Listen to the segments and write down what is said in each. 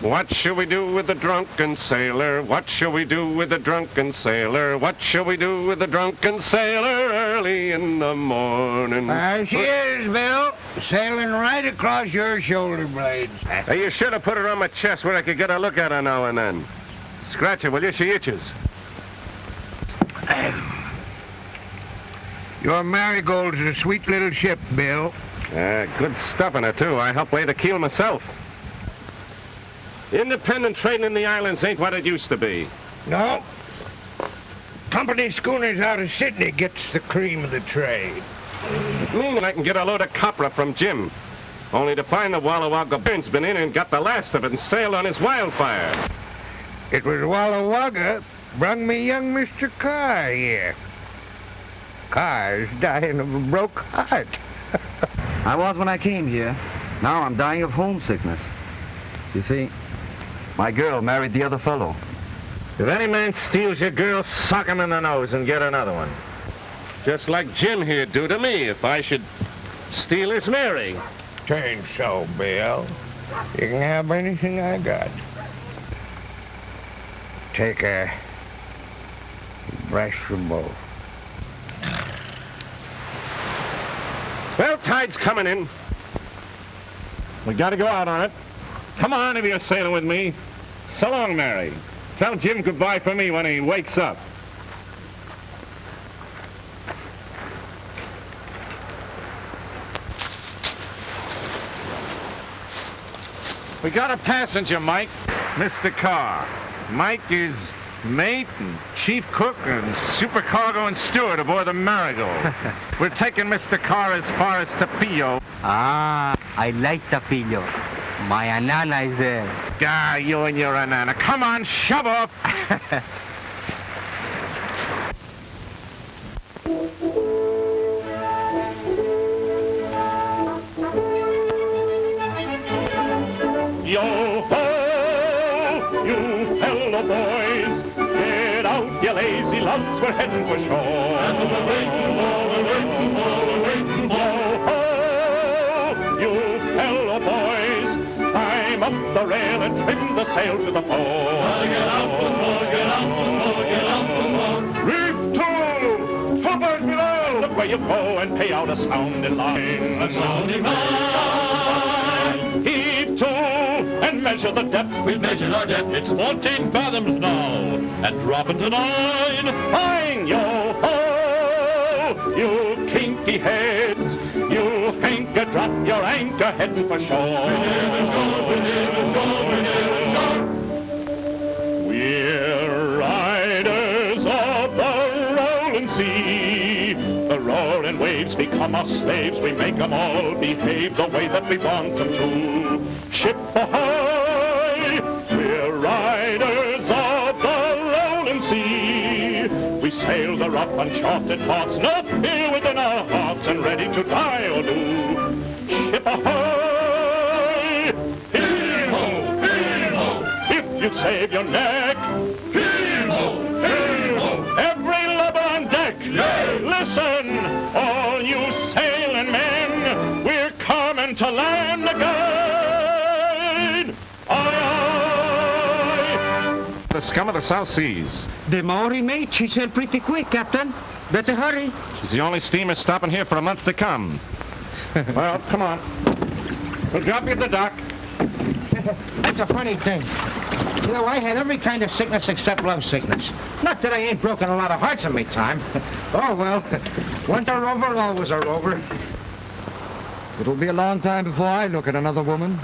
What shall we do with the drunken sailor? What shall we do with the drunken sailor? What shall we do with the drunken sailor early in the morning? There she is, Bill, sailing right across your shoulder blades. Hey, you should have put her on my chest where I could get a look at her now and then. Scratch her, will you? She itches. Your Marigold's a sweet little ship, Bill. Good stuff in her, too. I helped lay the keel myself. Independent trading in the islands ain't what it used to be. No. Company schooners out of Sydney gets the cream of the trade. Meaning I can get a load of copra from Jim. Only to find the Walla Wagga Burn's been in and got the last of it and sailed on his wildfire. It was Walla Wagga brung me young Mr. Carr here. Carr's dying of a broke heart. I was when I came here. Now I'm dying of homesickness. You see, my girl married the other fellow. If any man steals your girl, sock him in the nose and get another one. Just like Jim here'd do to me if I should steal his Mary. Ain't so, Bill. You can have anything I got. Take a brush for both. Well, tide's coming in. We gotta go out on it. Come on if you're sailing with me. So long, Mary. Tell Jim goodbye for me when he wakes up. We got a passenger, Mike. Mr. Carr. Mike is mate and chief cook and supercargo and steward aboard the Marigold. We're taking Mr. Carr as far as Tapillo. Ah, I like Tapillo. My anana is there. Ah, you and your anana. Come on, shove off. Yo-ho, you fellow boys, get out, you lazy loves, we're heading for shore. And we're waiting for, we're waiting for, we're waiting for. Yo-ho, you fellow boys, climb up the rail and trim the sail to the fore. Get out the more, get out the more, get out the more. Reef to, full below. Look where you go and pay out a sounding line. A sounding line. Heave to and measure the depth. We've measured our depth. It's 14 fathoms now. And dropping to 9. Fine, yo-ho, you kinky heads. You hanker, drop your anchor, heading for shore. We're never shore, we're never shore, we're never shore. We're riders of the rolling sea. The roaring waves become our slaves. We make them all behave the way that we want them to. Ship ahoy! We're riders of the rolling sea. We sail the rough, uncharted parts, no fear within our hearts, and ready to die or do. Ship ahoy! Heave-ho! Heave-ho! If you save your neck, heave-ho! Heave-ho! Every lubber on deck, yay! Listen, all you sailing men, we're coming to land again! Aye, aye! The scum of the South Seas. The Maori mate, she said pretty quick, Captain. Better hurry. She's the only steamer stopping here for a month to come. Well, come on. We'll drop you at the dock. That's a funny thing. You know, I had every kind of sickness except love sickness. Not that I ain't broken a lot of hearts in me time. Oh, well, once a rover, always a rover. It'll be a long time before I look at another woman.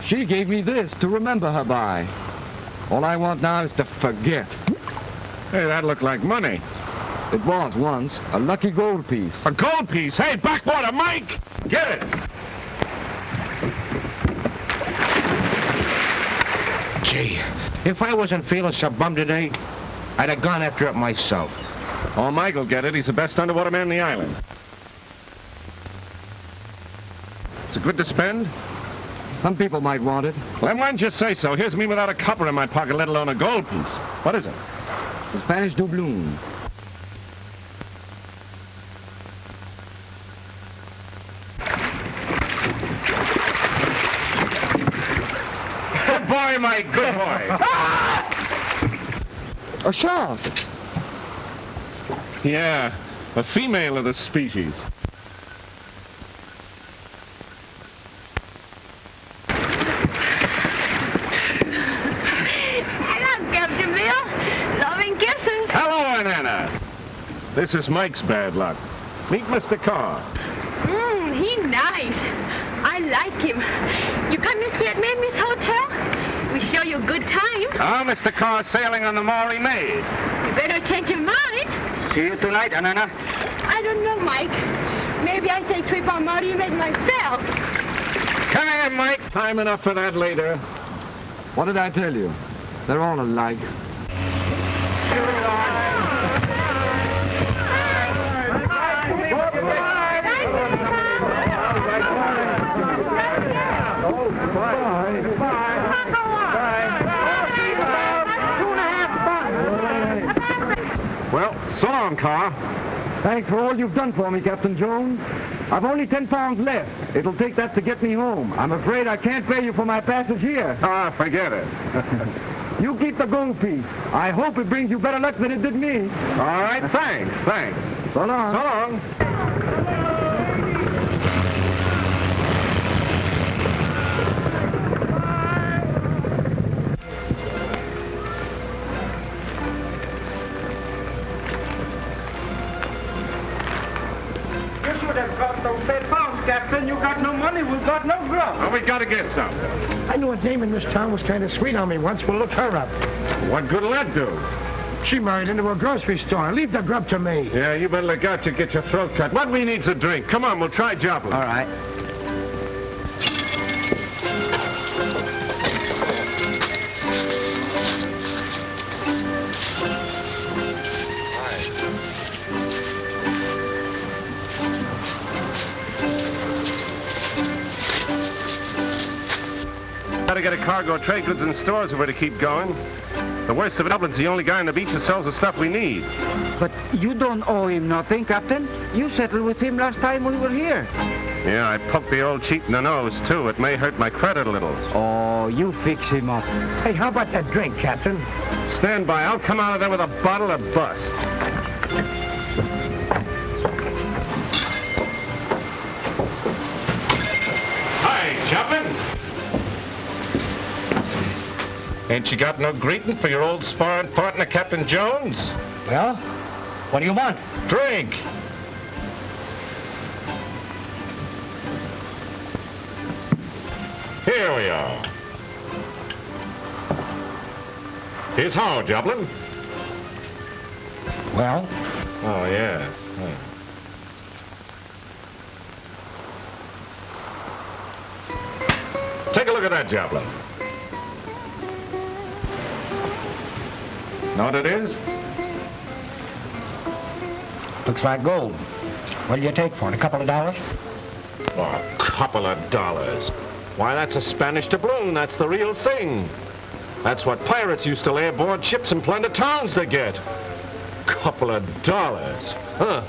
She gave me this to remember her by. All I want now is to forget. Hey, that looked like money. It was once a lucky gold piece. A gold piece? Hey, backwater, Mike! Get it! Gee, if I wasn't feeling so bummed today, I'd have gone after it myself. Oh, Mike will get it. He's the best underwater man in the island. Is it good to spend? Some people might want it. Well, why don't you say so? Here's me without a copper in my pocket, let alone a gold piece. What is it? The Spanish doubloon. my good boy. A shark. Yeah, a female of the species. Hello, Captain Bill. Loving kisses. Hello, Anna. This is Mike's bad luck. Meet Mr. Carr. He's nice. I like him. You come to stay at Mamie's hotel? We show you a good time. Oh, Mr. Carr sailing on the Maury Maid. You better change your mind. See you tonight, Anana. I don't know, Mike. Maybe I take a trip on Marty Maid myself. Come here, Mike. Time enough for that later. What did I tell you? They're all alike. Well, so long, Carr. Thanks for all you've done for me, Captain Jones. I've only 10 pounds left. It'll take that to get me home. I'm afraid I can't pay you for my passage here. Ah, forget it. You keep the gold piece. I hope it brings you better luck than it did me. All right, thanks. So long. So long. You should have got those 10 pounds, Captain. You got no money, we got no grub. Well, we gotta get some. I knew a dame in this town was kind of sweet on me once. We'll look her up. What good'll that do? She married into a grocery store. Leave the grub to me. Yeah, you better look out to get your throat cut. What we need's a drink. Come on, we'll try Joplin. All right. Gotta get a cargo of trade goods and stores if we're to keep going. The worst of it, Dublin's the only guy on the beach that sells the stuff we need. But you don't owe him nothing, Captain. You settled with him last time we were here. Yeah, I poked the old cheat in the nose, too. It may hurt my credit a little. Oh, you fix him up. Hey, how about that drink, Captain? Stand by. I'll come out of there with a bottle of bust. Hi, Joplin. Ain't you got no greeting for your old sparring partner, Captain Jones? Well, what do you want? Drink. Here we are. Here's how, Joplin. Well? Oh, yes. Take a look at that, Joplin. Know what it is? Looks like gold. What'll you take for it? A couple of dollars? Oh, a couple of dollars. Why, that's a Spanish doubloon. That's the real thing. That's what pirates used to lay aboard ships and plunder towns to get. Couple of dollars. Huh.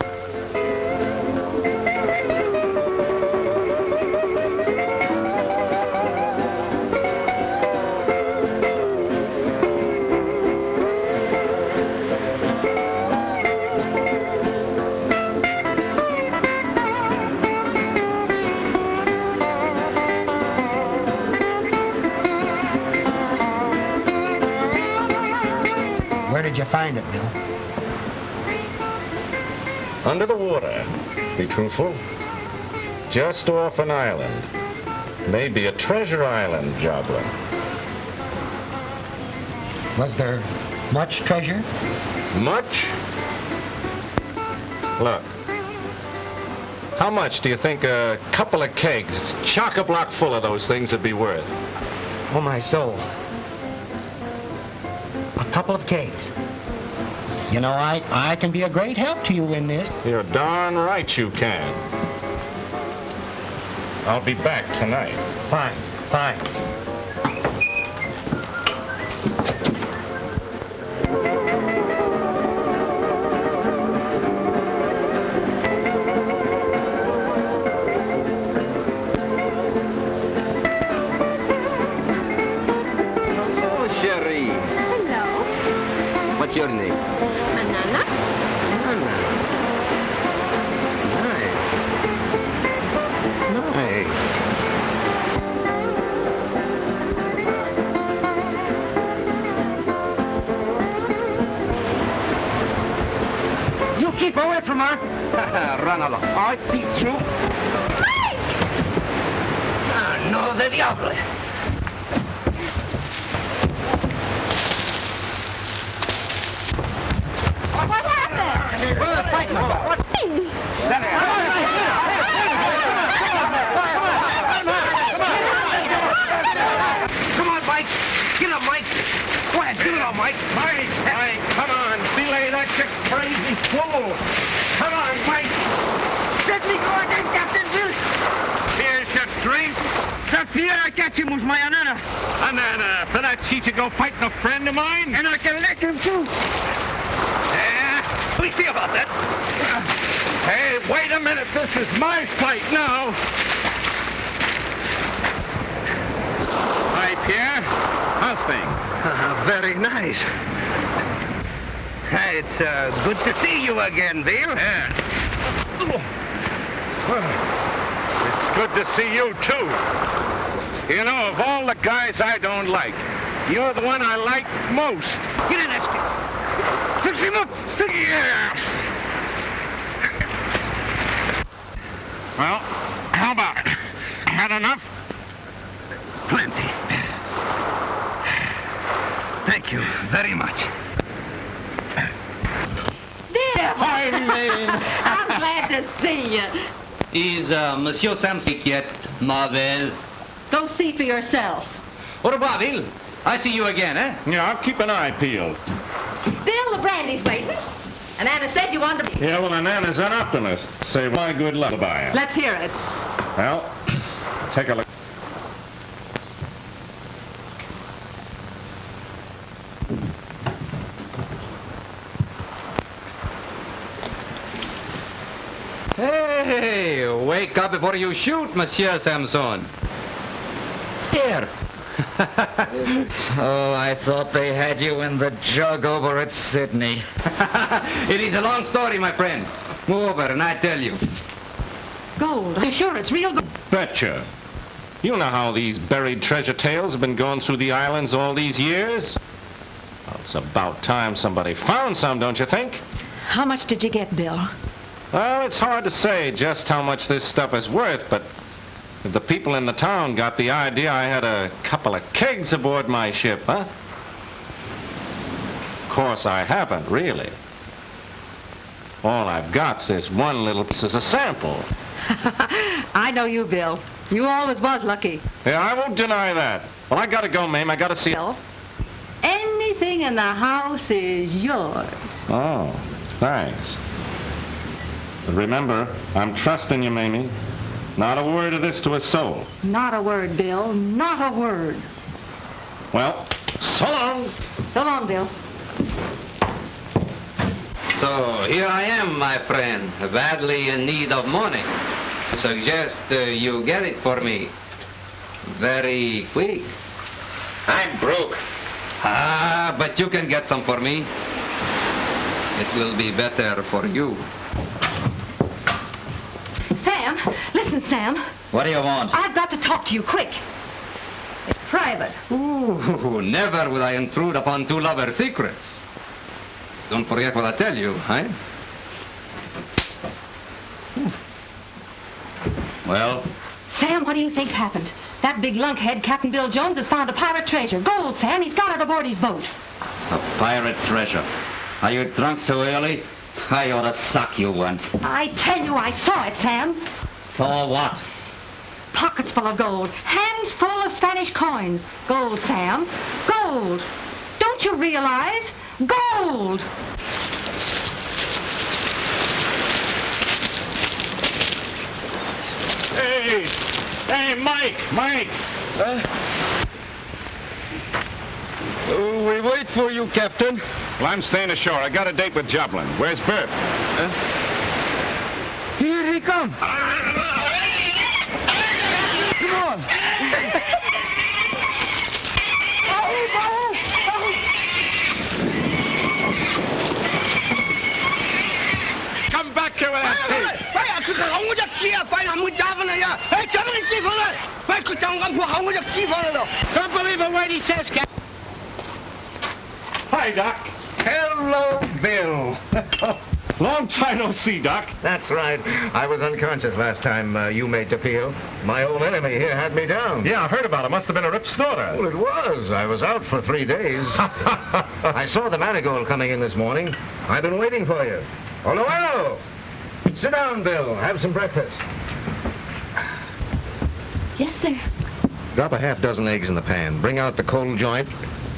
Where did you find it, Bill? Under the water. Be truthful. Just off an island. Maybe a treasure island, Joplin. Was there much treasure? Much? Look. How much do you think a couple of kegs, chock-a-block full of those things would be worth? Oh, my soul. A couple of kegs. You know, I can be a great help to you in this. You're darn right you can. I'll be back tonight. Fine, fine. What's your name? Banana? Anna. Nice. Nice. You keep away from her. Run along. I beat you. Ah, no, the diable. What happened? What are they fighting for? What? Come on, Mike. Get up, Mike. Go ahead, give it up, Mike. Mike, come on. Belay that you crazy fool. Come on, Mike. Let me go again, Captain Bill. Here's your drink. The fear I catch him was my Anana. Banana, for that cheat you go fighting a friend of mine? And I can lick him, too. We see about that. Hey, wait a minute. This is my fight now. Hi, Pierre. How's things? Very nice. It's good to see you again, Bill. Yeah. It's good to see you, too. You know, of all the guys I don't like, you're the one I like most. Get in there. Fix him up. Yeah. Well, how about it? Had enough? Plenty. Thank you very much. Bill! I'm glad to see you. Is Monsieur Sam sick yet, Marvel? Go see for yourself. Au revoir, Bill. I see you again, eh? Yeah, I'll keep an eye peeled. Bill, the brandy's waiting. And Anna said you wanted to... Yeah, well, and Anna's an optimist. Say my good luck by it. Let's hear it. Well, take a look. Hey, wake up before you shoot, Monsieur Samson. Here. Oh, I thought they had you in the jug over at Sydney. It is a long story, my friend. Move over and I tell you. Gold. Are you sure it's real gold? Betcha. You know how these buried treasure tales have been going through the islands all these years? Well, it's about time somebody found some, don't you think? How much did you get, Bill? Well, it's hard to say just how much this stuff is worth, but if the people in the town got the idea I had a couple of kegs aboard my ship, huh? Of course, I haven't, really. All I've got's this one little piece as a sample. I know you, Bill. You always was lucky. Yeah, I won't deny that. Well, I gotta go, Mame. I gotta see... Bill, anything in the house is yours. Oh, thanks. But remember, I'm trusting you, Mamie. Not a word of this to a soul. Not a word, Bill. Not a word. Well, so long. So long, Bill. So here I am, my friend, badly in need of money. Suggest you get it for me. Very quick. I'm broke. Ah, but you can get some for me. It will be better for you. Sam, listen, Sam. What do you want? I've got to talk to you quick. It's private. Ooh, never will I intrude upon two lovers' secrets. Don't forget what I tell you, eh? Well, Sam, what do you think's happened? That big lunkhead, Captain Bill Jones, has found a pirate treasure. Gold, Sam. He's got it aboard his boat. a pirate treasure. Are you drunk so early? I ought to suck you one. I tell you, I saw it, Sam. Saw what? Pockets full of gold. Hands full of Spanish coins. Gold, Sam. Gold. Don't you realize? Gold. Hey! Hey, Mike! Mike! We wait for you, Captain. Well, I'm staying ashore. I got a date with Joplin. Where's Bert? Here he comes. Come on. 哎，怎么你欺负人？快去当官不好，我就欺负人了。Don't believe a word he says, Captain. Hi, Doc. Hello, Bill. Long time no see, Doc. That's right. I was unconscious last time you made the peel. My old enemy here had me down. Yeah, I heard about it. Must have been a rip snorter. Well, it was. I was out for 3 days. I saw the marigold coming in this morning. I've been waiting for you. Hello, hello. Sit down, Bill. Have some breakfast. Yes, sir. Drop a half-dozen eggs in the pan. Bring out the cold joint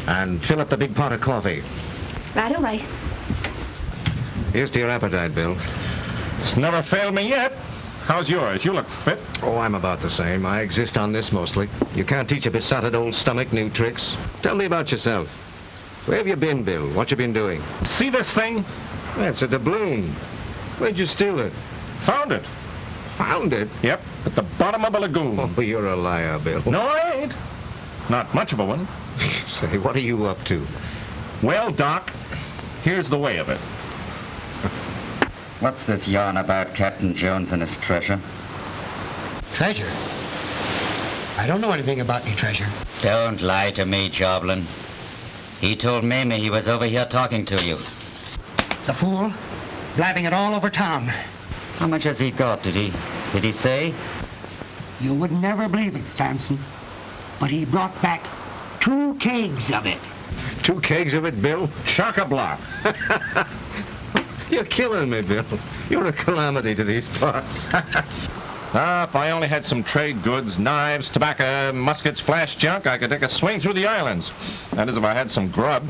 and fill up the big pot of coffee. Right away. Here's to your appetite, Bill. It's never failed me yet. How's yours? You look fit. Oh, I'm about the same. I exist on this mostly. You can't teach a besotted old stomach new tricks. Tell me about yourself. Where have you been, Bill? What you been doing? See this thing? That's a doubloon. Where'd you steal it? Found it. Found it? Yep, at the bottom of a lagoon. Oh, you're a liar, Bill. No, I ain't. Not much of a one. Say, what are you up to? Well, Doc, here's the way of it. What's this yarn about Captain Jones and his treasure? Treasure? I don't know anything about any treasure. Don't lie to me, Joblin. He told Mamie he was over here talking to you. The fool, blabbing it all over town. How much has he got, did he say? You would never believe it, Samson. But he brought back 2 kegs of it. 2 kegs of it, Bill? Chock-a-block. You're killing me, Bill. You're a calamity to these parts. If I only had some trade goods, knives, tobacco, muskets, flash junk, I could take a swing through the islands. That is, if I had some grub.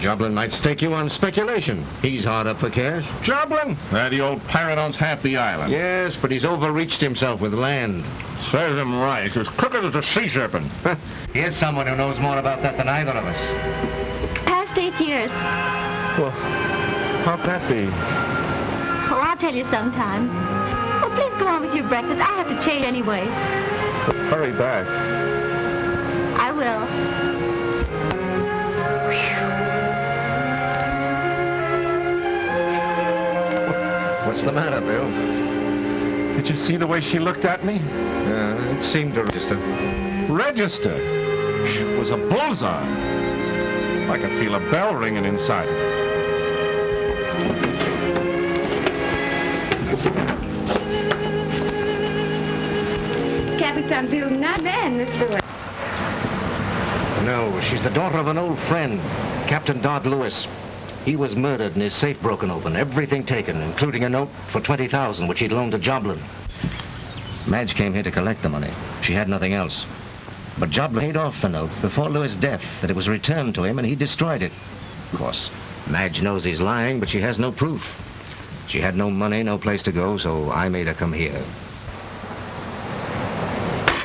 Joblin might stake you on speculation. He's hard up for cash. Joblin? The old pirate owns half the island. Yes, but he's overreached himself with land. Serves him right. He's as crooked as a sea serpent. Here's someone who knows more about that than either of us. Past 8 years. Well, how'd that be? Oh, I'll tell you sometime. Oh, please go on with your breakfast. I have to change anyway. Hurry back. I will. What's the matter, Bill? Did you see the way she looked at me? It seemed to register. Register? It was a bullseye. I could feel a bell ringing inside. Captain Bill, not then, Miss Lewis. No, she's the daughter of an old friend, Captain Dodd Lewis. He was murdered and his safe broken open, everything taken, including a note for $20,000 which he'd loaned to Joblin. Madge came here to collect the money. She had nothing else. But Joblin paid off the note before Lewis' death, that it was returned to him and he destroyed it. Of course, Madge knows he's lying, but she has no proof. She had no money, no place to go, so I made her come here.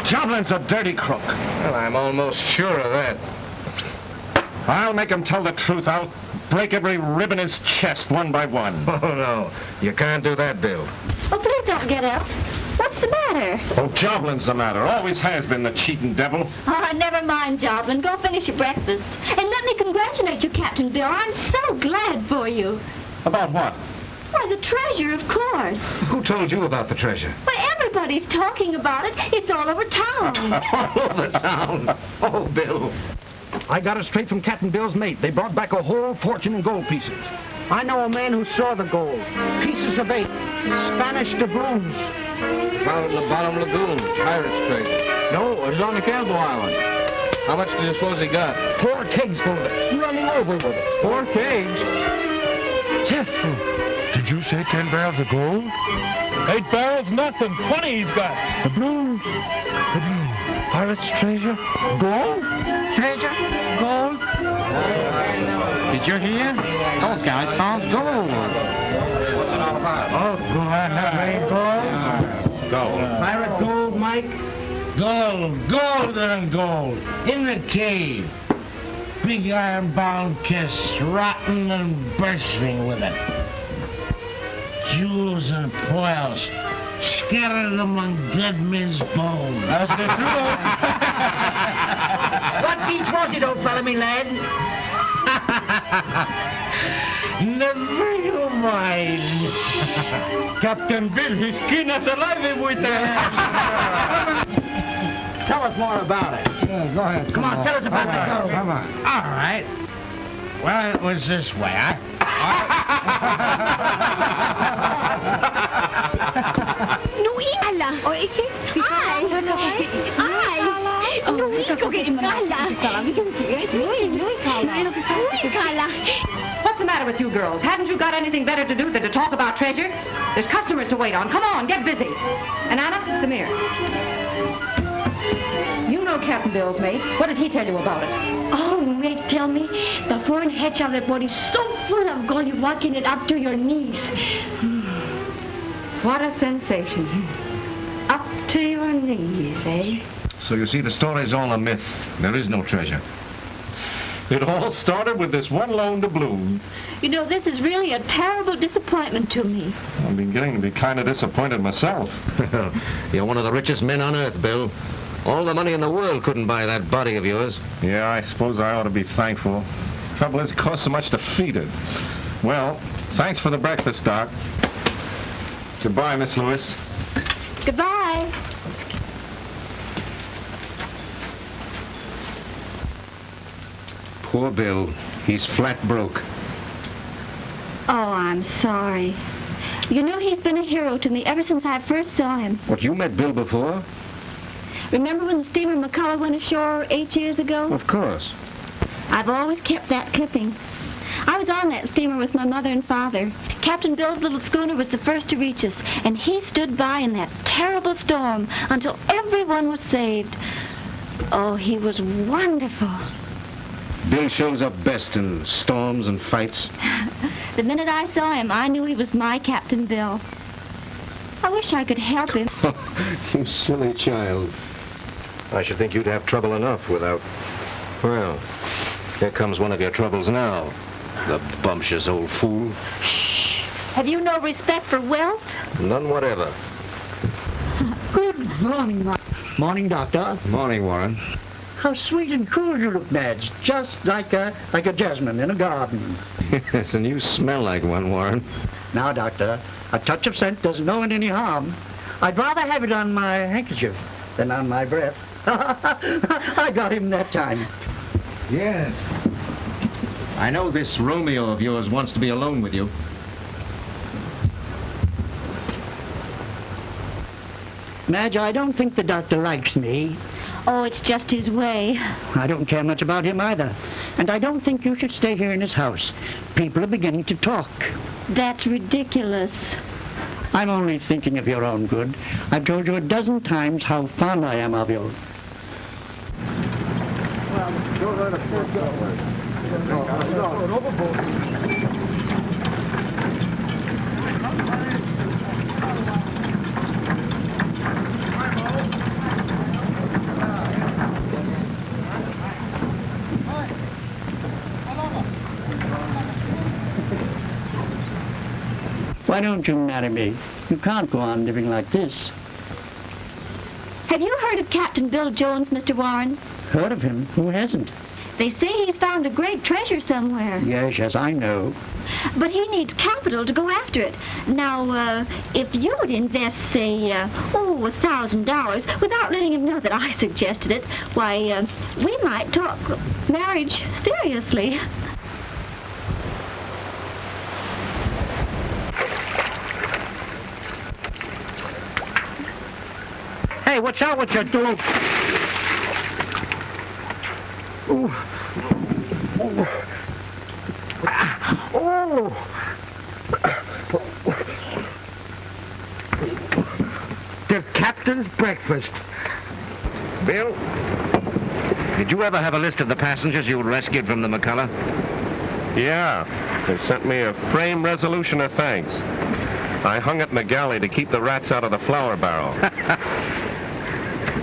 Joblin's a dirty crook. Well, I'm almost sure of that. I'll make him tell the truth. I'll break every rib in his chest one by one. Oh, no. You can't do that, Bill. Oh, please don't get up. What's the matter? Oh, Joblin's the matter. Always has been, the cheating devil. Oh, never mind, Joblin. Go finish your breakfast. And let me congratulate you, Captain Bill. I'm so glad for you. About what? Why, the treasure, of course. Who told you about the treasure? Why, everybody's talking about it. It's all over town. All over town. Oh, Bill. I got it straight from Captain Bill's mate. They brought back a whole fortune in gold pieces. I know a man who saw the gold. Pieces of 8. Spanish doubloons. Found in the bottom lagoon. Pirate's treasure. No, it was on the Campo Island. How much do you suppose he got? 4 kegs full of it. Running over with it. 4 kegs? Yes. Did you say 10 barrels of gold? 8 barrels, nothing. 20 he's got. Doubloons. Pirate's treasure? Gold? Treasure? Gold? Did you hear? Those guys found gold. What's it all about? Oh, gold? Go. Pirate gold, Mike? Gold. Gold and gold. In the cave. Big iron-bound kiss, rotten and bursting with it. Jewels and pearls, scattered among dead men's bones. That's the truth. What beach was it, old fella, me lad? Never you mind. Captain Bill, he's skin us alive with that. Tell us more about it. Yeah, go ahead. Come on, tell us about it. Come on. All right. Well, it was this way. Nuikala. Ay. Nuikala. What's the matter with you girls? Haven't you got anything better to do than to talk about treasure? There's customers to wait on. Come on, get busy. And Anna, come here. You know Captain Bill's mate. What did he tell you about it? Oh, Rick, tell me, the foreign hedge of that boat is so full of gold you're walking it up to your knees. What a sensation. Up to your knees, eh? So you see, the story's all a myth. There is no treasure. It all started with this one loan to Bloom. You know, this is really a terrible disappointment to me. I'm beginning to be kind of disappointed myself. You're one of the richest men on earth, Bill. All the money in the world couldn't buy that body of yours. Yeah, I suppose I ought to be thankful. Trouble is, it costs so much to feed it. Well, thanks for the breakfast, Doc. Goodbye, Miss Lewis. Goodbye. Poor Bill. He's flat broke. Oh, I'm sorry. You know, he's been a hero to me ever since I first saw him. What, you met Bill before? Remember when the steamer McCullough went ashore 8 years ago? Of course. I've always kept that clipping. I was on that steamer with my mother and father. Captain Bill's little schooner was the first to reach us, and he stood by in that terrible storm until everyone was saved. Oh, he was wonderful. Bill shows up best in storms and fights. The minute I saw him, I knew he was my Captain Bill. I wish I could help him. You silly child. I should think you'd have trouble enough without... Well, here comes one of your troubles now. The bumptious old fool. Have you no respect for wealth? None whatever. Good morning, Morning, Doctor. Morning, Warren. How sweet and cool you look, Madge. Just like a jasmine in a garden. Yes, and you smell like one, Warren. Now, Doctor, a touch of scent doesn't know it any harm. I'd rather have it on my handkerchief than on my breath. I got him that time. Yes. I know this Romeo of yours wants to be alone with you. Madge, I don't think the doctor likes me. Oh, it's just his way. I don't care much about him either. And I don't think you should stay here in his house. People are beginning to talk. That's ridiculous. I'm only thinking of your own good. I've told you a dozen times how fond I am of you. Why don't you marry me? You can't go on living like this. Have you heard of Captain Bill Jones, Mr. Warren? Heard of him? Who hasn't? They say he's found a great treasure somewhere. Yes, I know. But he needs capital to go after it. Now, if you would invest, say, $1,000 without letting him know that I suggested it, why, we might talk marriage seriously. Hey, watch out what you're doing. Ooh. Oh. The captain's breakfast. Bill, did you ever have a list of the passengers you rescued from the McCullough? Yeah, they sent me a framed resolution of thanks. I hung it in the galley to keep the rats out of the flour barrel.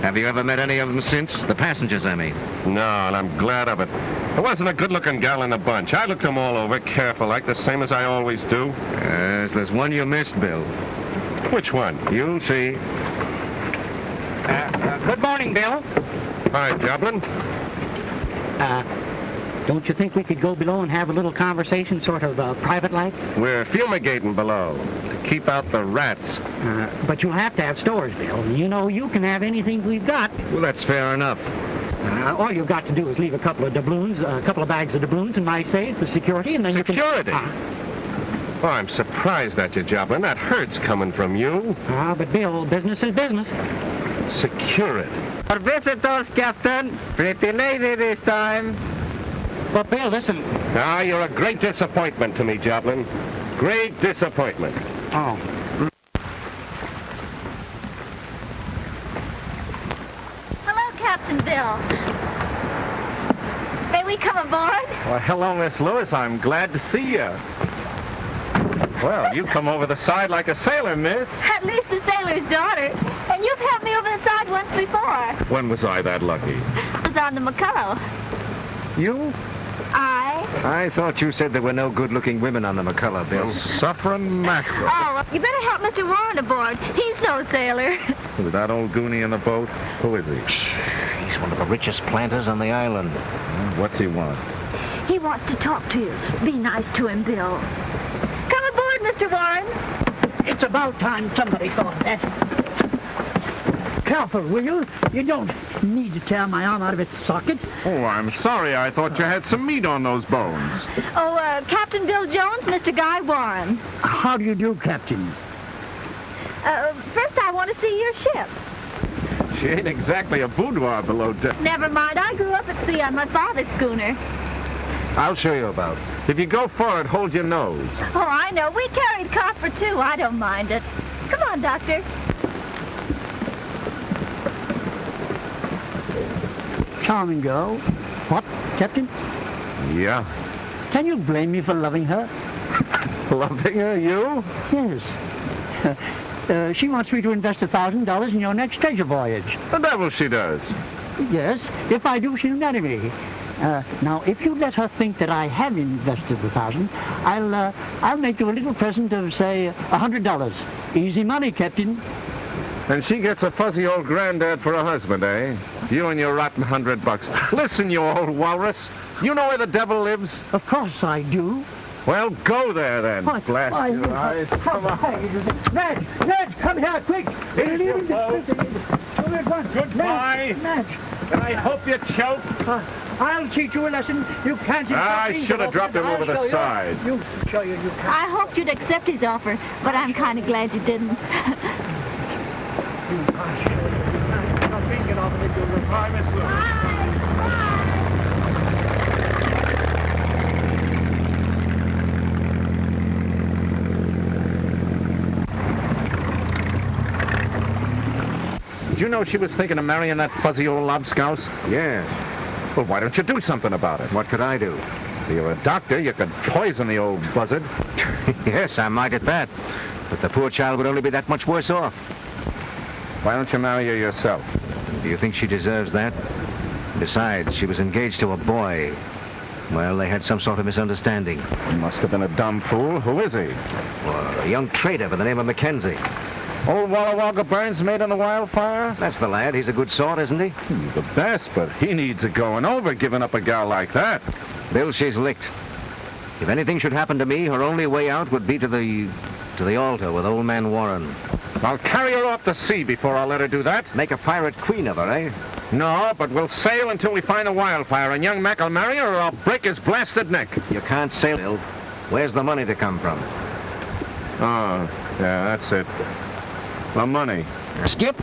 Have you ever met any of them since? The passengers, I mean. No, and I'm glad of it. There wasn't a good-looking gal in the bunch. I looked them all over, careful, like the same as I always do. Yes, there's one you missed, Bill. Which one? You'll see. Good morning, Bill. Hi, Joplin. Don't you think we could go below and have a little conversation, sort of private-like? We're fumigating below to keep out the rats. But you'll have to have stores, Bill. You know, you can have anything we've got. Well, that's fair enough. All you've got to do is leave a couple of doubloons, a couple of bags of doubloons in my safe for security, and then Security? you can... Oh, I'm surprised at you, Joplin. That hurts coming from you. But Bill, business is business. Security. Our visitors, Captain. Pretty lady this time. But Bill, listen. Ah, you're a great disappointment to me, Joplin. Great disappointment. Oh. Hello, Captain Bill. May we come aboard? Well, hello, Miss Lewis. I'm glad to see you. Well, you come over the side like a sailor, miss. At least a sailor's daughter. And you've helped me over the side once before. When was I that lucky? I was on the McCullough. You? I thought you said there were no good-looking women on the McCullough, Bill. Well, suffering mackerel. Oh, you better help Mr. Warren aboard. He's no sailor. With that old goonie in the boat? Who is he? He's one of the richest planters on the island. What's he want? He wants to talk to you. Be nice to him, Bill. Come aboard, Mr. Warren. It's about time somebody thought that. Careful, will you? You don't need to tear my arm out of its socket. Oh, I'm sorry. I thought you had some meat on those bones. Oh, Captain Bill Jones, Mr. Guy Warren. How do you do, Captain? First I want to see your ship. She ain't exactly a boudoir below deck. Never mind, I grew up at sea on my father's schooner. I'll show you about. If you go forward, hold your nose. Oh, I know. We carried copper, too. I don't mind it. Come on, Doctor. Charming girl. What, Captain? Yeah. Can you blame me for loving her? Loving her, you? Yes. She wants me to invest $1,000 in your next treasure voyage. The devil she does. Yes. If I do, she'll marry me. Now, if you let her think that I have invested $1,000, I'll make you a little present of, say, $100. Easy money, Captain. And she gets a fuzzy old granddad for a husband, eh? You and your rotten $100. Listen, you old walrus. You know where the devil lives? Of course I do. Well, go there, then. What? Blast your eyes. Come on. Ned, come here, quick. Goodbye. Ned. I hope you choke. I'll teach you a lesson. You can't... I should have dropped him over the side. You can't. I hoped you'd accept his offer, but I'm kind of glad you didn't. Bye, Miss Lewis. Did you know she was thinking of marrying that fuzzy old lobscouse? Yes. Well, why don't you do something about it? What could I do? You're a doctor. You could poison the old buzzard. Yes, I might at that. But the poor child would only be that much worse off. Why don't you marry her yourself? Do you think she deserves that? Besides, she was engaged to a boy. Well, they had some sort of misunderstanding. Must have been a dumb fool. Who is he? Well, a young trader by the name of Mackenzie. Old Walla Wagga Burns made on the wildfire? That's the lad. He's a good sort, isn't he? The best, but he needs a going over giving up a gal like that. Bill, she's licked. If anything should happen to me, her only way out would be to the altar with old man Warren. I'll carry her off the sea before I'll let her do that. Make a pirate queen of her, eh? No, but we'll sail until we find the wildfire, and young Mac will marry her or I'll break his blasted neck. You can't sail, Bill. Where's the money to come from? Oh, yeah, that's it. The money. Skip?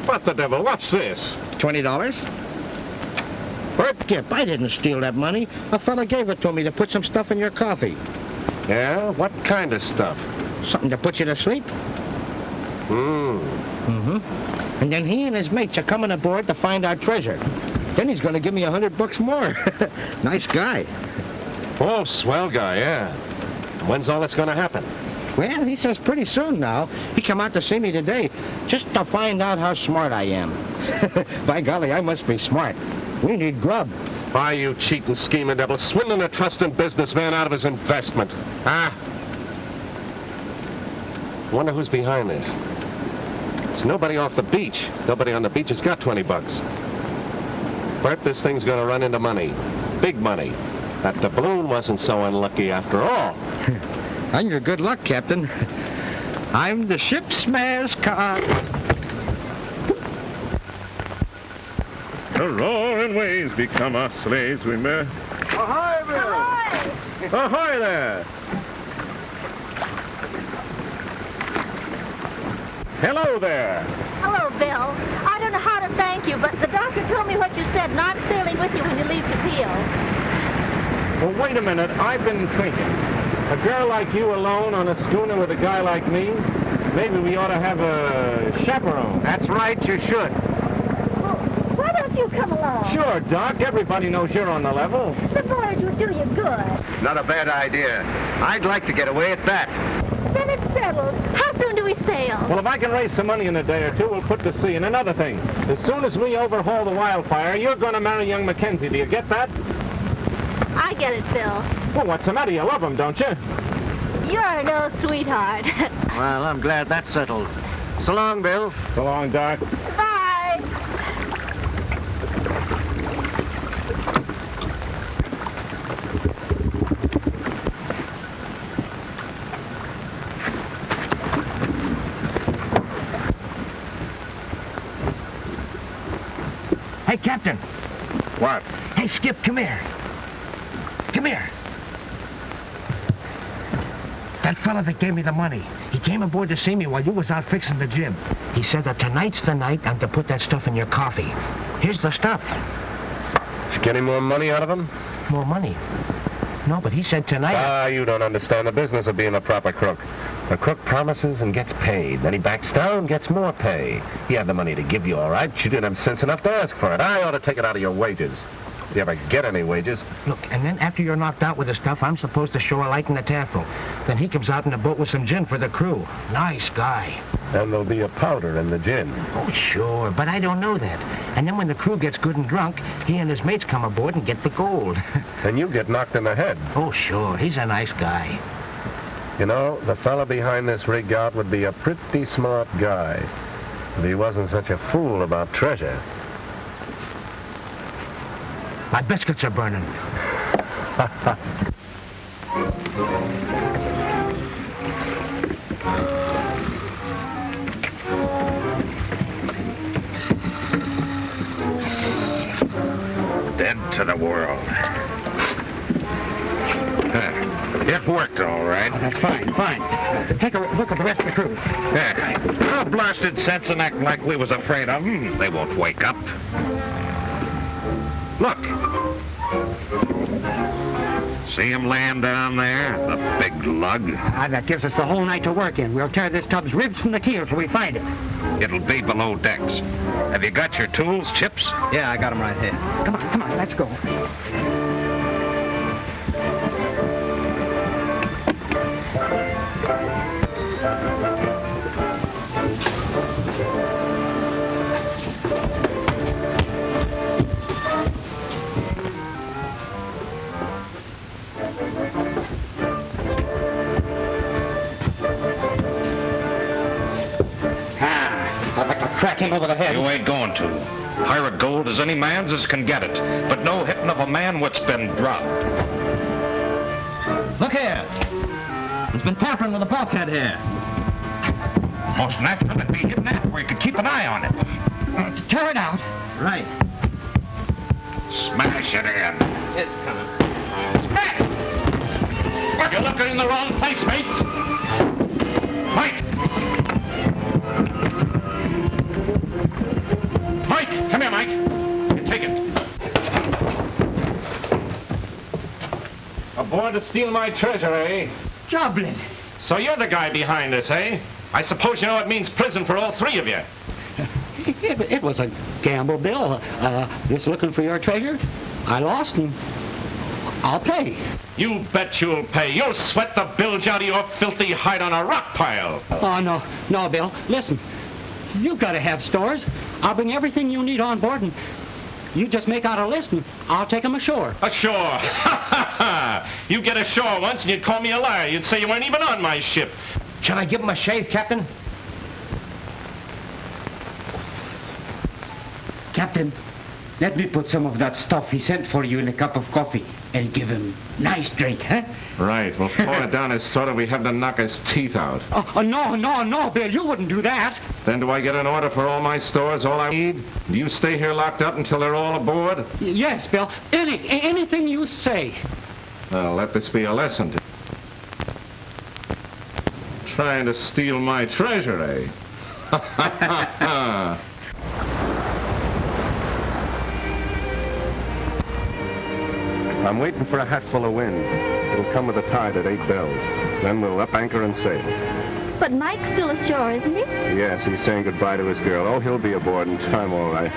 What the devil? What's this? $20? Bert Skip, I didn't steal that money. A fella gave it to me to put some stuff in your coffee. Yeah? What kind of stuff? Something to put you to sleep. Mm-hmm. And then he and his mates are coming aboard to find our treasure. Then he's going to give me $100 more. Nice guy. Oh, swell guy, yeah. When's all this going to happen? Well, he says pretty soon now. He come out to see me today just to find out how smart I am. By golly, I must be smart. We need grub. Why, you cheating, scheming devil, swindling a trusting businessman out of his investment. Ah. Wonder who's behind this. It's nobody off the beach. Nobody on the beach has got $20. Bert, this thing's going to run into money. Big money. That doubloon wasn't so unlucky after all. On your good luck, Captain. I'm the ship's mascot. The roaring waves become our slaves, we may. Ahoy, Bill! Ahoy! Ahoy there! Hello there! Hello, Bill. I don't know how to thank you, but the doctor told me what you said, and I'm sailing with you when you leave the Peel. Well, wait a minute. I've been thinking. A girl like you alone on a schooner with a guy like me, maybe we ought to have a chaperone. That's right, you should. Well, why don't you come along? Sure, Doc. Everybody knows you're on the level. The voyage would do you good. Not a bad idea. I'd like to get away at that. Then it's settled. How soon do we sail? Well, if I can raise some money in a day or two, we'll put to sea. And another thing, as soon as we overhaul the Wildfire, you're going to marry young Mackenzie. Do you get that? I get it, Bill. Well, what's the matter? You love him, don't you? You're no sweetheart. Well, I'm glad that's settled. So long, Bill. So long, Doc. Bye. Hey, Captain. What? Hey, Skip, come here. Come here. That fella that gave me the money, he came aboard to see me while you was out fixing the jib. He said that tonight's the night I'm to put that stuff in your coffee. Here's the stuff. Did you get any more money out of him? More money? No, but he said tonight... Ah, you don't understand the business of being a proper crook. A crook promises and gets paid. Then he backs down, gets more pay. He had the money to give you, all right. You didn't have sense enough to ask for it. I ought to take it out of your wages. If you ever get any wages. Look, and then after you're knocked out with the stuff, I'm supposed to show a light in the taffrail. Then he comes out in a boat with some gin for the crew. Nice guy. And there'll be a powder in the gin. Oh, sure, but I don't know that. And then when the crew gets good and drunk, he and his mates come aboard and get the gold. And you get knocked in the head. Oh, sure, he's a nice guy. You know, the fella behind this rig out would be a pretty smart guy if he wasn't such a fool about treasure. My biscuits are burning. Dead to the world. It worked all right. Oh, that's fine, fine. Take a look at the rest of the crew. Yeah. No blasted sense in acting like we was afraid of them. They won't wake up. Look. See him laying down there? The big lug. That gives us the whole night to work in. We'll tear this tub's ribs from the keel till we find it. It'll be below decks. Have you got your tools, Chips? Yeah, I got them right here. Come on, let's go. I'd like to crack him over the head. You ain't going to. Pirate gold as any man's as can get it, but no hitting of a man what's been dropped. Look here. He's been tampering with a bulkhead here. Most natural it'd be hidden that where you could keep an eye on it. Tear it out. Right. Smash it in. It's coming. Smash! You're looking in the wrong place, mates. Mike! Mike! Come here, Mike. You take it. Aboard to steal my treasure, eh? Joblin. So you're the guy behind this, eh? I suppose you know it means prison for all three of you. It was a gamble, Bill. Just looking for your treasure. I lost and I'll pay. You bet you'll pay. You'll sweat the bilge out of your filthy hide on a rock pile. Oh, no, Bill. Listen, you've got to have stores. I'll bring everything you need on board and you just make out a list and I'll take them ashore. Ashore? Ha ha ha! You get ashore once and you'd call me a liar. You'd say you weren't even on my ship. Shall I give him a shave, Captain? Captain, let me put some of that stuff he sent for you in a cup of coffee and give him nice drink, huh? Right. We'll pour it down his throat and we have to knock his teeth out. Oh, no, Bill. You wouldn't do that. Then do I get an order for all my stores, all I need? Do you stay here locked up until they're all aboard? Yes, Bill. Anything you say. Well, let this be a lesson to trying to steal my treasure, eh? I'm waiting for a hatful of wind. It'll come with a tide at 8 bells. Then we'll up anchor and sail. But Mike's still ashore, isn't he? Yes, he's saying goodbye to his girl. Oh, he'll be aboard in time, all right.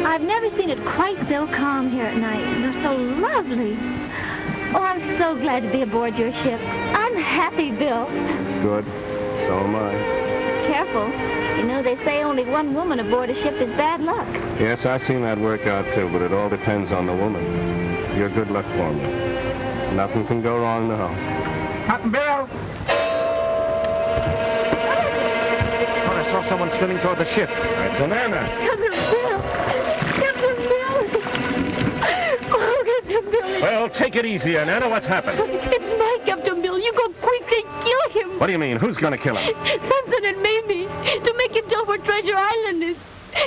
I've never seen it quite so calm here at night. You're so lovely. Oh, I'm so glad to be aboard your ship. I'm happy, Bill. Good. So am I. Careful. You know, they say only one woman aboard a ship is bad luck. Yes, I've seen that work out, too, but it all depends on the woman. You're good luck for me. Nothing can go wrong now. Captain Bill! I saw someone swimming toward the ship. It's Anna. Captain Bill! Captain Bill! Oh, Captain Bill! Well, take it easy, Anna. What's happened? It's Mike, Captain Bill. You go quickly kill him. What do you mean? Who's going to kill him? Something had made me to make him tell where Treasure Island is.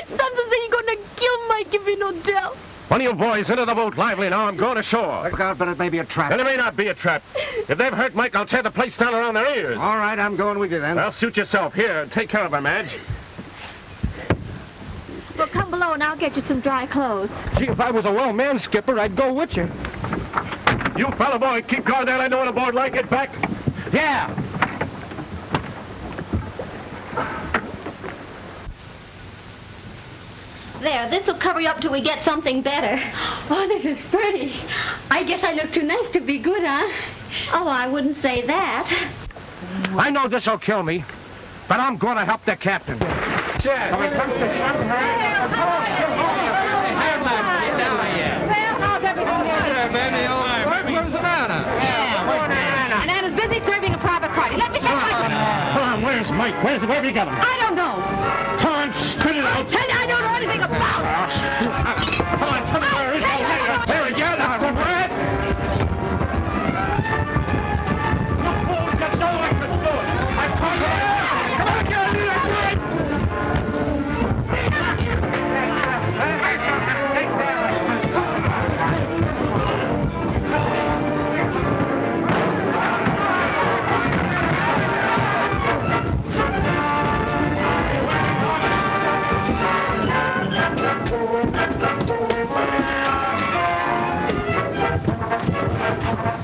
Something say you're going to kill Mike if he don't tell. One of you boys into the boat lively now. I'm going ashore. Look out, but it may be a trap. And it may not be a trap. If they've hurt Mike, I'll tear the place down around their ears. All right, I'm going with you then. Well, suit yourself. Here, take care of her, Madge. Well, come below and I'll get you some dry clothes. Gee, if I was a well man, Skipper, I'd go with you. You fella boy, keep guard there. I know what aboard like. Get back. Yeah. There, this'll cover you up till we get something better. Oh, this is pretty. I guess I look too nice to be good, huh? Oh, I wouldn't say that. I know this'll kill me, but I'm going to help the captain. Well, how's everything here? Where's Anna? And Anna's busy serving a private party. Let me take my... Come on, where's Mike? Where have you got him? I don't know. Come on, spit it out. Tell you I don't know anything about it. Come on, tell me where it is. There we go, now, Red. You fools, you know I can do it. I told you. Come on, get out of here.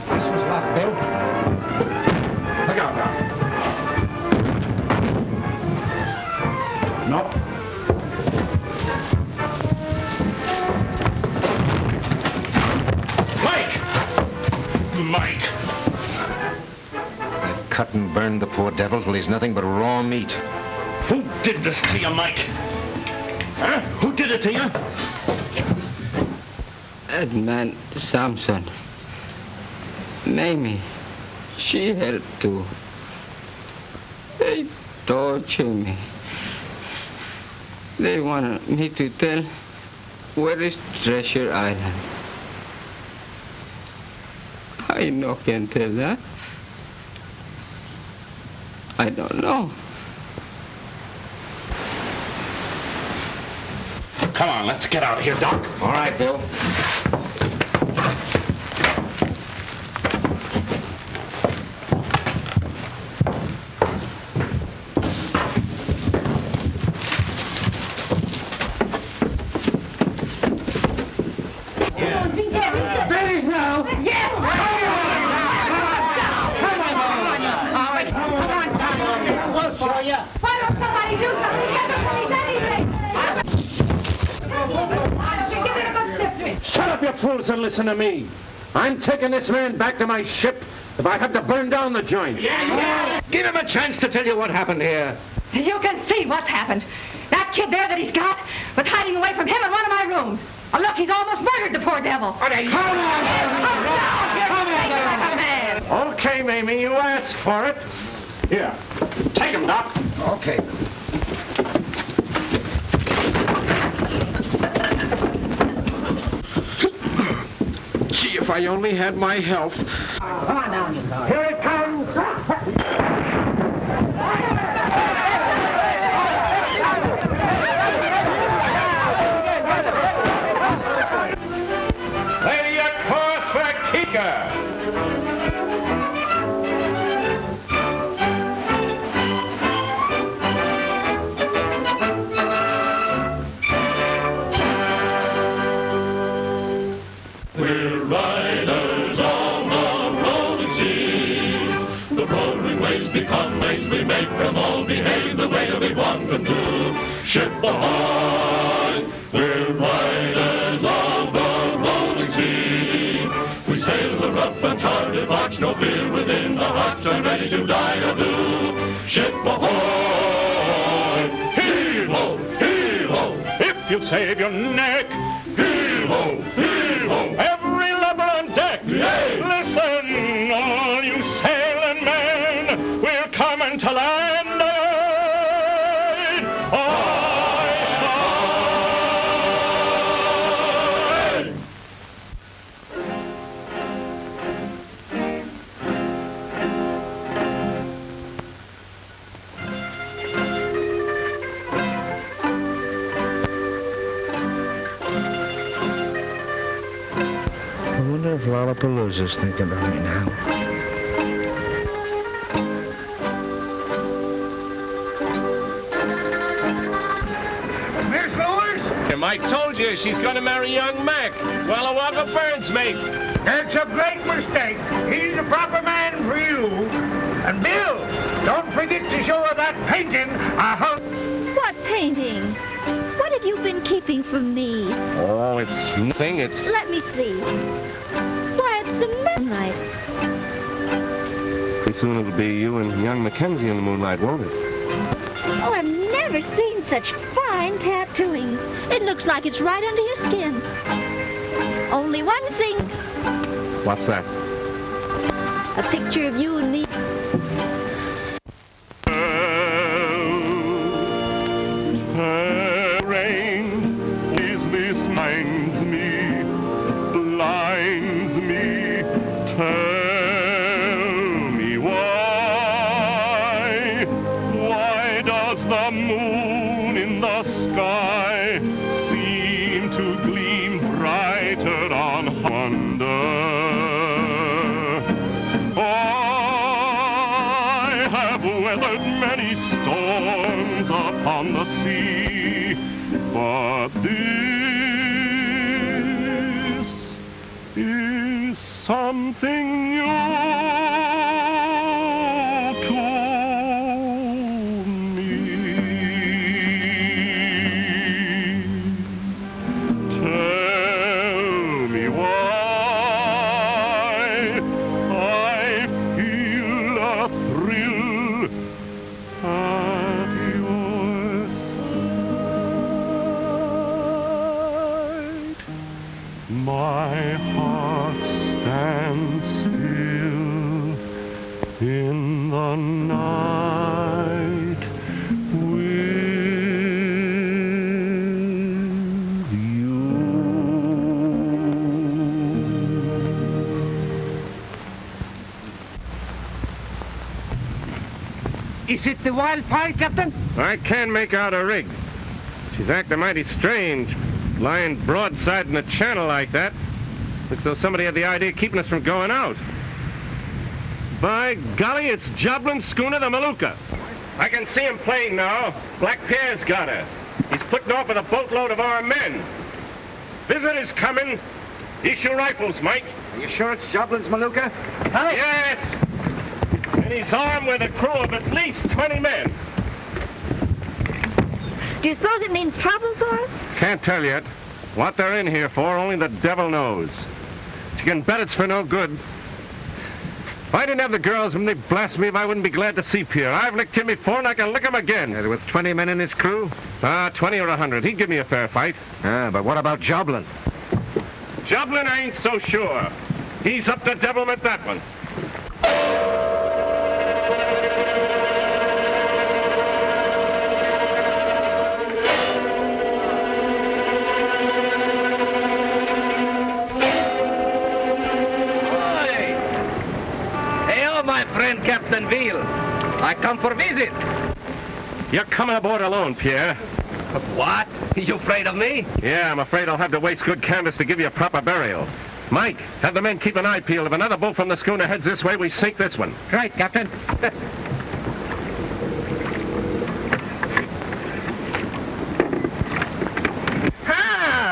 This was locked, Bill. Look out now. Nope. Mike! I've cut and burned the poor devil till he's nothing but raw meat. Who did this to you, Mike? Huh? Who did it to you? That man, Samson. Mamie, she had to. They torture me. They wanted me to tell where is Treasure Island. I no can tell that. I don't know. Come on, let's get out of here, Doc. All right, Bill. Why don't somebody do something? Get the police anything! Give it a good sip. Shut up, you fools, and listen to me. I'm taking this man back to my ship if I have to burn down the joint. Give him a chance to tell you what happened here. You can see what's happened. That kid there that he's got was hiding away from him in one of my rooms. Oh, look, he's almost murdered the poor devil. Come on! Okay, Mamie, you asked for it. Here, take him, Doc. Okay. Gee, if I only had my health. Come on down, you guys. Here it comes. Lady, a course for Kika. We're riders on the rolling sea. The roaring waves become waves we make them all behave the way we want them to. Ship ahoy! We're riders of the rolling sea. We sail the rough and charted march, no fear within the hearts, and ready to die or do. Ship ahoy! Heave-ho! Heave-ho! If you save your neck, Heave-ho! Heave-ho! every lubber on deck. Yay! Listen, all you sailing men, we're coming to land. I wonder if Lollapalooza's thinking of me now. Miss Lewis? Mike told you she's going to marry young Mac. Well, a Walker Burns, mate. That's a great mistake. He's the proper man for you. And Bill, don't forget to show her that painting. What painting? What have you been keeping from me? Oh, it's nothing. It's... Let me see. Why, it's the moonlight. Pretty soon it'll be you and young Mackenzie in the moonlight, won't it? Oh, I've never seen such fine tattooing. It looks like it's right under your skin. Only one thing. What's that? A picture of you and me. Rain easily minds me, blinds me. Tell me why does the moon in the sky seem to gleam brighter on wonder? I have weathered many storms upon the sea, but this is something new to me. Tell me why I feel a thrill at your side. My heart stands still in the night with you. Is it the wildfire, Captain? I can't make out a rig. She's acting mighty strange, lying broadside in the channel like that. Looks as though somebody had the idea of keeping us from going out. By golly, it's Joblin's schooner, the Maluka. I can see him plain now. Black Pierre's got her. He's putting off with a boatload of our men. Visitors coming. Issue rifles, Mike. Are you sure it's Joblin's Maluka? Yes! And he's armed with a crew of at least 20 men. Do you suppose it means trouble for us? Can't tell yet. What they're in here for, only the devil knows. But you can bet it's for no good. If I didn't have the girls, wouldn't they blast me if I wouldn't be glad to see Pierre? I've licked him before, and I can lick him again. With 20 men in his crew? 20 or 100. He'd give me a fair fight. But what about Joblin? Joblin ain't so sure. He's up to devilment, that one. Captain Veal. I come for visit. You're coming aboard alone, Pierre. What? You afraid of me? Yeah, I'm afraid I'll have to waste good canvas to give you a proper burial. Mike, have the men keep an eye peeled. If another boat from the schooner heads this way, we sink this one. Right, Captain.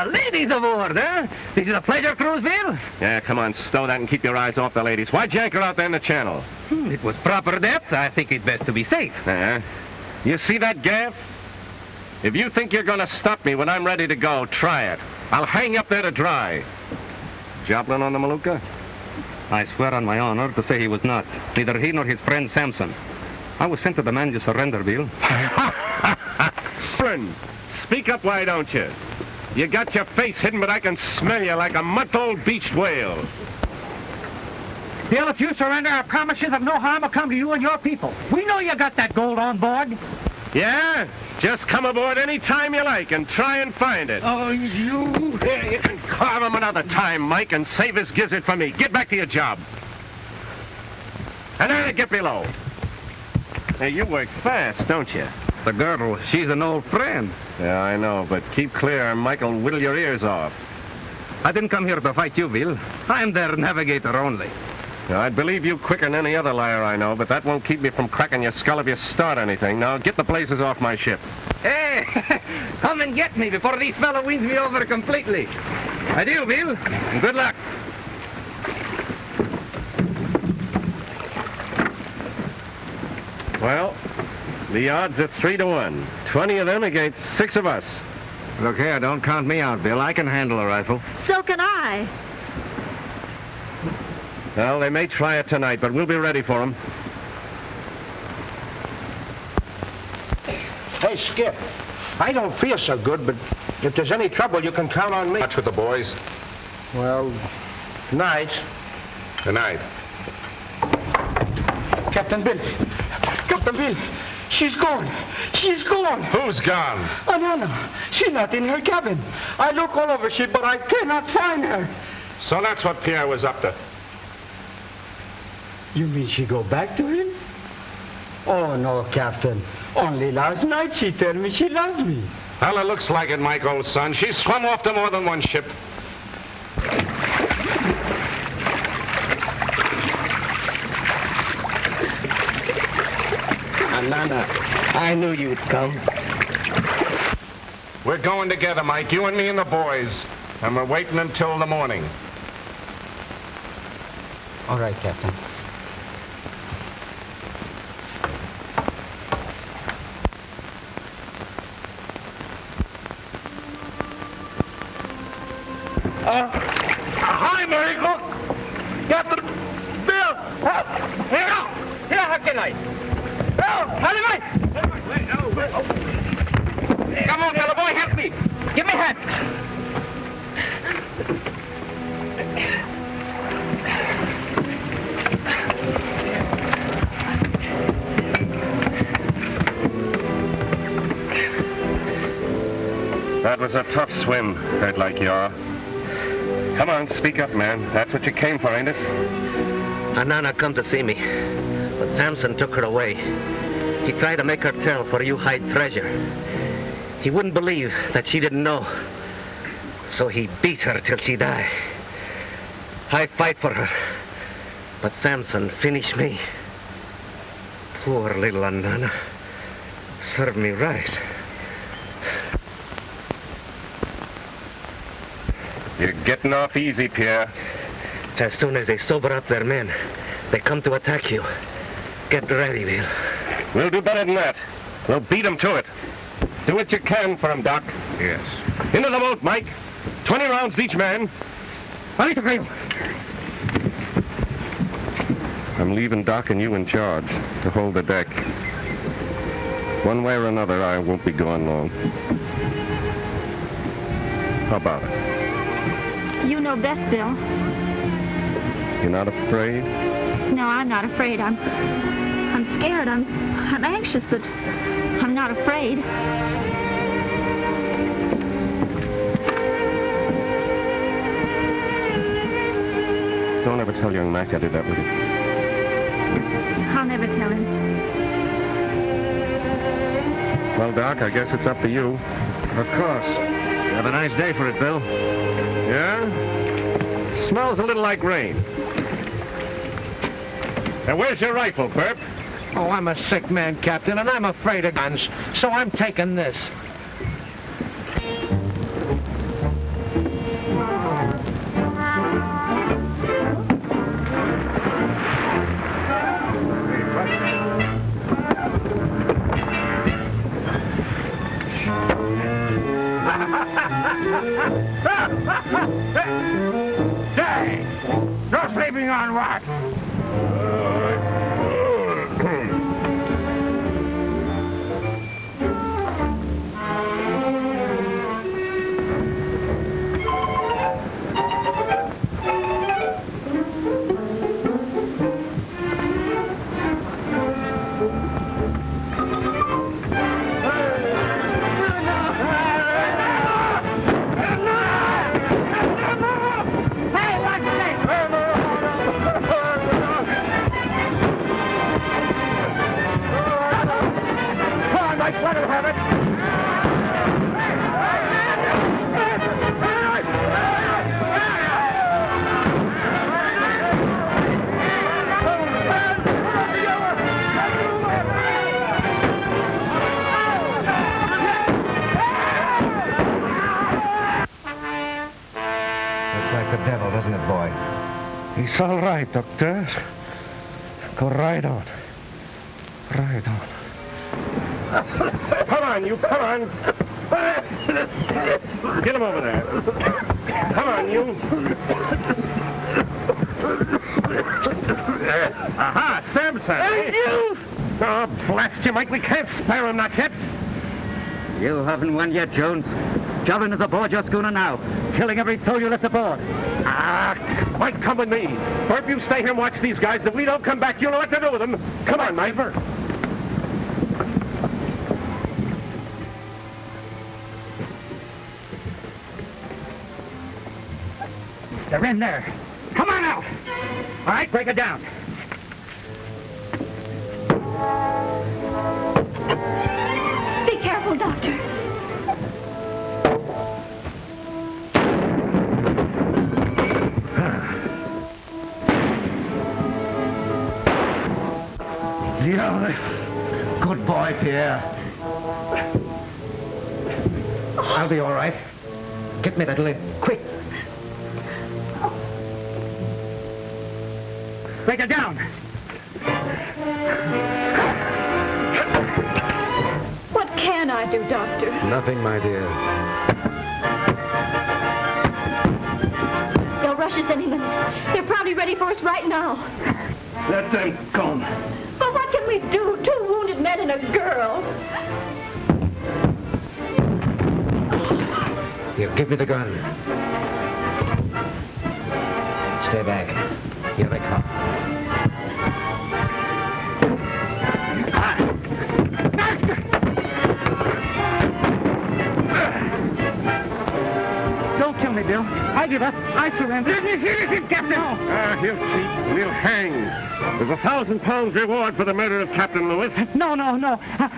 Ladies aboard, huh? This is a pleasure cruise, Bill? Yeah, come on, stow that and keep your eyes off the ladies. Why'd you anchor out there in the channel? It was proper depth. I think it best to be safe. You see that gaff? If you think you're going to stop me when I'm ready to go, try it. I'll hang up there to dry. Joplin on the Maluka? I swear on my honor to say he was not. Neither he nor his friend Samson. I was sent to demand your surrender, Bill. Friend, speak up, why don't you? You got your face hidden, but I can smell you like a month-old beached whale. Bill, if you surrender, I promise you that no harm will come to you and your people. We know you got that gold on board. Yeah? Just come aboard any time you like and try and find it. Oh, you... Here, you can carve him another time, Mike, and save his gizzard for me. Get back to your job. And then get below. Hey, you work fast, don't you? The girl, she's an old friend. Yeah, I know, but keep clear or Mike will whittle your ears off. I didn't come here to fight you, Bill. I'm their navigator only. Now, I'd believe you quicker than any other liar I know, but that won't keep me from cracking your skull if you start anything. Now, get the blazes off my ship. Hey, come and get me before these fellows wins me over completely. Adieu, Bill, and good luck. Well, the odds are 3-1. 20 of them against 6 of us. Look here, don't count me out, Bill. I can handle a rifle. So can I. Well, they may try it tonight, but we'll be ready for them. Hey, Skip, I don't feel so good, but if there's any trouble, you can count on me. Watch with the boys. Well, night. Good night. Captain Bill. Captain Bill. She's gone. She's gone. Who's gone? Anana. She's not in her cabin. I look all over ship, but I cannot find her. So that's what Pierre was up to. You mean she go back to him? Oh, no, Captain. Only last night she told me she loves me. Well, it looks like it, Mike, old son. She's swum off to more than one ship. Nana, I knew you'd come. We're going together, Mike, you and me and the boys. And we're waiting until the morning. All right, Captain. Hi, Mary Cook. Captain Bill. Here, how can I? Come on, fellow boy, help me. Give me a hand. That was a tough swim, hurt like you are. Come on, speak up, man. That's what you came for, ain't it? Anana come to see me, but Samson took her away. He tried to make her tell for you hide treasure. He wouldn't believe that she didn't know. So he beat her till she died. I fight for her, but Samson finished me. Poor little Anana. Served me right. You're getting off easy, Pierre. As soon as they sober up their men, they come to attack you. Get ready, Bill. We'll do better than that. We'll beat them to it. Do what you can for them, Doc. Yes. Into the boat, Mike. 20 rounds each man. Ready to go. I'm leaving Doc and you in charge to hold the deck. One way or another, I won't be gone long. How about it? You know best, Bill. You're not afraid? No, I'm not afraid. I'm scared. I'm anxious, but I'm not afraid. Don't ever tell young Mac I did that with you. I'll never tell him. Well, Doc, I guess it's up to you. Of course. Have a nice day for it, Bill. Yeah? Smells a little like rain. Now, where's your rifle, Burp? Oh, I'm a sick man, Captain, and I'm afraid of guns, so I'm taking this. Say, no sleeping on what? Let him have it! Looks like the devil, doesn't it, boy? It's all right, Doctor. Go right on. Right on. Come on, you, come on. Get him over there. Come on, you. Aha, Samson. Hey, you! Oh, blast you, Mike. We can't spare him, not yet. You haven't won yet, Jones. Javelin is aboard your schooner now, killing every soul you left aboard. Ah, Mike, come with me. Burp, you stay here and watch these guys. If we don't come back, you'll know what to do with them. Come on, Mike. They're in there. Come on out. All right, break it down. Be careful, Doctor. Yeah, good boy, Pierre. I'll be all right. Get me that lid, quick. Break it down. What can I do, Doctor? Nothing, my dear. They'll rush us any minute. They're probably ready for us right now. Let them come. But what can we do? 2 wounded men and a girl. Here, give me the gun. Stay back. Here they come. Don't kill me, Bill. I give up. I surrender. Captain! He'll cheat. We'll hang. There's a 1,000 pounds reward for the murder of Captain Lewis. No.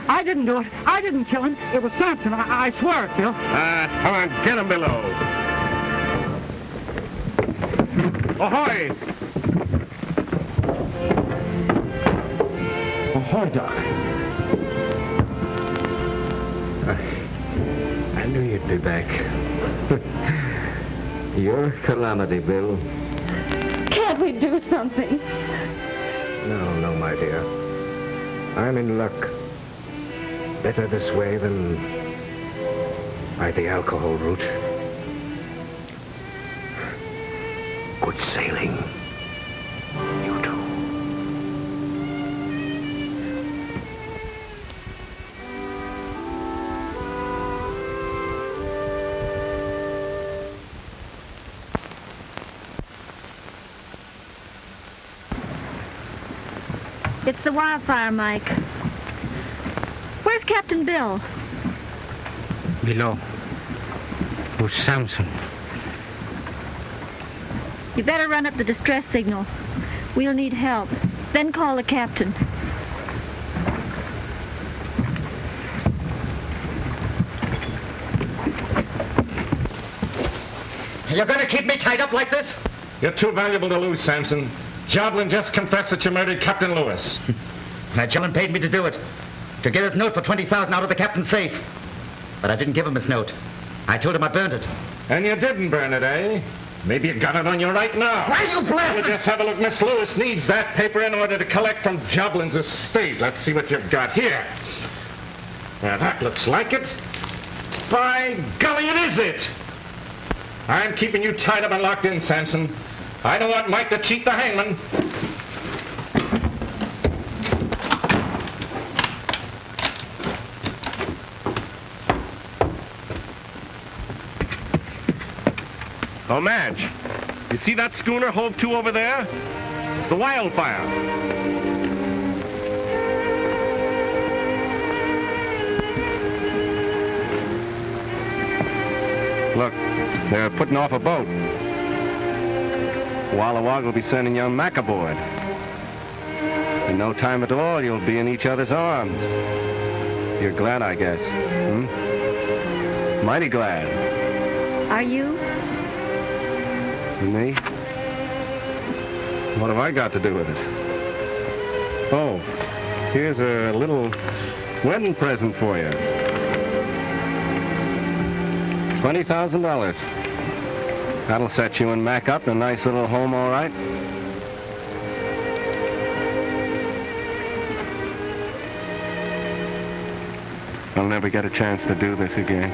I didn't do it. I didn't kill him. It was Samson. I swear it, Bill. Come on, get him below. Ahoy! Ahoy, Doc. I knew you'd be back. You're calamity, Bill. Can't we do something? No, my dear. I'm in luck. Better this way than by the alcohol route. Good sailing. You too. It's the wildfire, Mike. Where's Captain Bill? Below. With Samson. You better run up the distress signal. We'll need help. then call the captain. You're going to keep me tied up like this? You're too valuable to lose, Samson. Joblin just confessed that you murdered Captain Lewis. Now, Joblin paid me to do it. To get his note for $20,000 out of the captain's safe. But I didn't give him his note. I told him I burned it. And you didn't burn it, eh? Maybe you got it on you right now. Why, you blasted! We'll just have a look. Miss Lewis needs that paper in order to collect from Joblin's estate. Let's see what you've got here. Now, that looks like it. By golly, it is it! I'm keeping you tied up and locked in, Samson. I don't want Mike to cheat the hangman. Oh, Madge, you see that schooner hove to over there? It's the Wildfire. Look, they're putting off a boat. Walla Walla will be sending young Mac aboard. In no time at all, you'll be in each other's arms. You're glad, I guess. Mighty glad. Are you? Me? What have I got to do with it? Oh, here's a little wedding present for you. $20,000. That'll set you and Mac up in a nice little home, all right? I'll never get a chance to do this again.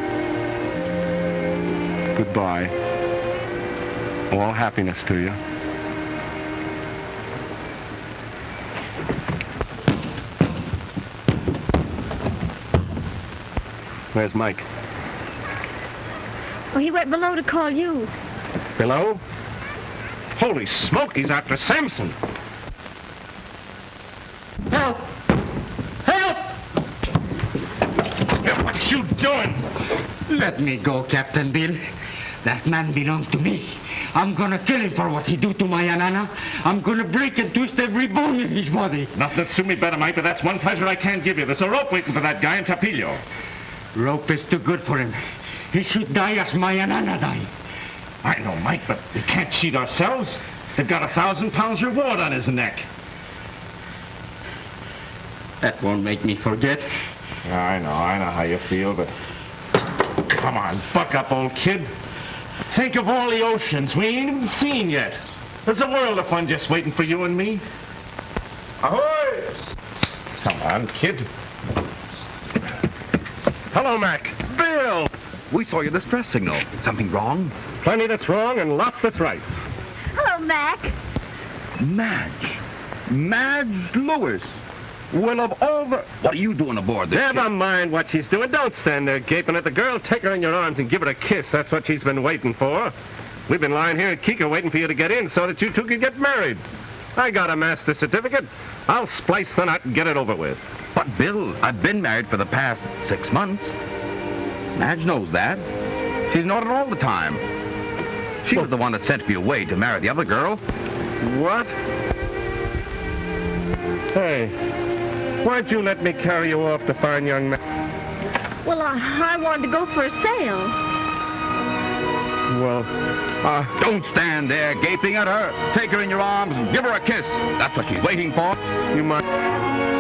Goodbye. All happiness to you. Where's Mike? Oh, he went below to call you. Below? Holy smoke, he's after Samson. Help! Help! What you doing? Let me go, Captain Bill. That man belonged to me. I'm gonna kill him for what he do to my Anana. I'm gonna break and twist every bone in his body. Nothing to suit me better, Mike, but that's one pleasure I can't give you. There's a rope waiting for that guy in Tapillo. Rope is too good for him. He should die as my Anana died. I know, Mike, but we can't cheat ourselves. They've got 1,000 pounds reward on his neck. That won't make me forget. I know how you feel, but... Come on, buck up, old kid. Think of all the oceans we ain't even seen yet. There's a world of fun just waiting for you and me. Ahoy! Come on, kid. Hello, Mac. Bill! We saw your distress signal. Something wrong? Plenty that's wrong and lots that's right. Hello, Mac. Madge Lewis. Well, of all the... What are you doing aboard this Never ship? mind what she's doing. Don't stand there gaping at the girl. Take her in your arms and give her a kiss. That's what she's been waiting for. We've been lying here at Kika waiting for you to get in so that you two could get married. I got a master's certificate. I'll splice the knot and get it over with. But, Bill, I've been married for the past 6 months. Madge knows that. She's known it all the time. She was the one that sent me away to marry the other girl. What? Hey, why'd you let me carry you off to find young man? Well, I wanted to go for a sail. Well, Don't stand there gaping at her. Take her in your arms and give her a kiss. That's what she's waiting for. You might...